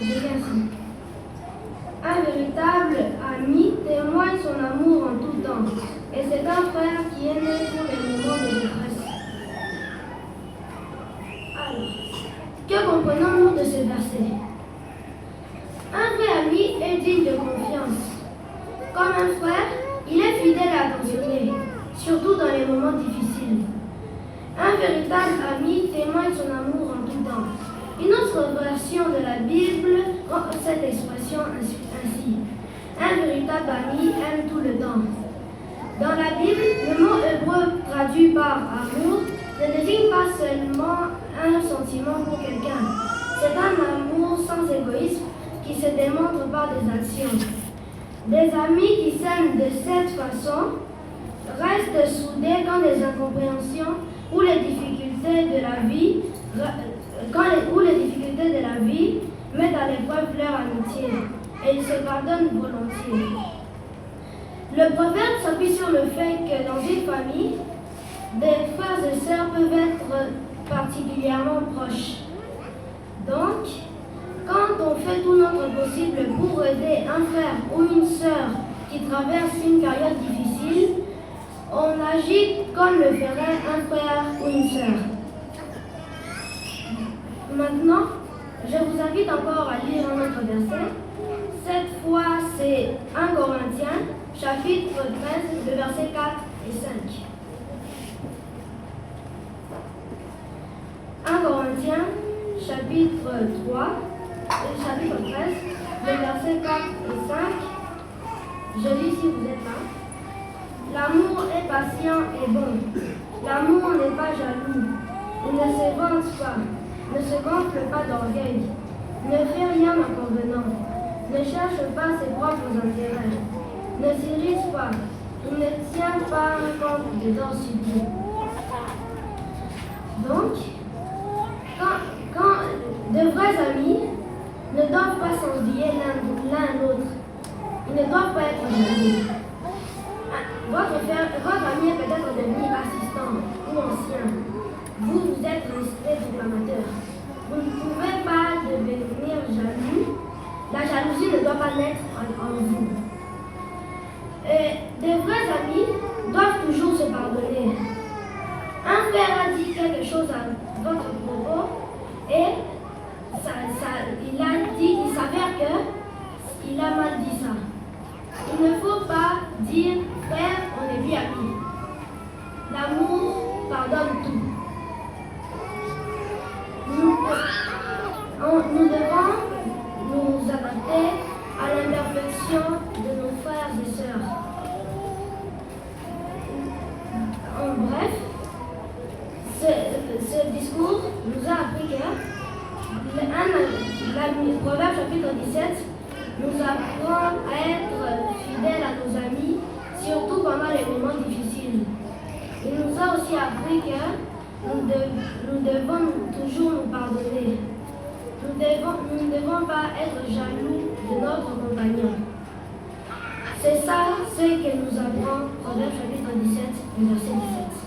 Je lis ainsi. Un véritable ami témoigne son amour en tout temps, et c'est un frère qui est né pour les moments de détresse. Alors, que comprenons-nous de ce verset? Un vrai ami est digne de confiance. Comme un frère, il est fidèle et attentionné, surtout dans les moments difficiles. Un véritable ami témoigne son amour en tout temps. Une autre version de la Bible rend cette expression ainsi. Un véritable ami aime tout le temps. Dans la Bible, le mot hébreu traduit par amour ne désigne pas seulement un sentiment pour quelqu'un. C'est un amour sans égoïsme qui se démontre par des actions. Des amis qui s'aiment de cette façon restent soudés quand les incompréhensions ou les difficultés de la vie mettent à l'épreuve leur amitié, et ils se pardonnent volontiers. Le proverbe s'appuie sur le fait que dans une famille, des frères et sœurs peuvent être particulièrement proches. Donc, quand on fait tout notre possible pour aider un frère ou une sœur qui traverse une période difficile, on agit comme le ferait un frère ou une sœur. Maintenant, je vous invite encore à lire un autre verset. Cette fois, c'est 1 Corinthiens, chapitre 13, le verset 4 et 5. 1 Corinthiens, chapitre 13, le verset 4 et 5. Je lis si vous êtes là. L'amour est patient et bon. L'amour n'est pas jaloux. Il ne se vante pas, ne se gonfle pas d'orgueil, ne fait rien en convenant, ne cherche pas ses propres intérêts, ne s'irrite pas, il ne tient pas compte des dons subis. Donc, quand de vrais amis ne doivent pas s'envier l'un l'autre, ils ne doivent pas être jaloux. Votre ami est peut-être devenu assistant ou ancien. Vous êtes resté déclamateur. Vous ne pouvez pas devenir jaloux. La jalousie ne doit pas naître en vous. Et des vrais amis doivent toujours se pardonner. Un frère a dit quelque chose à votre propos et il s'avère qu'il a mal dit ça. Il ne faut pas dire frère, on est bien amis. L'amour pardonne tout. Nous devons nous adapter à l'imperfection de nos frères et sœurs. En bref, ce discours nous a appris que le Proverbe chapitre 17 nous apprend à être fidèles à nos amis, surtout pendant les moments difficiles. Il nous a aussi appris que nous devons toujours nous pardonner. Nous ne devons pas être jaloux de notre compagnon. C'est ça ce que nous apprend Proverbe chapitre 17, verset 17.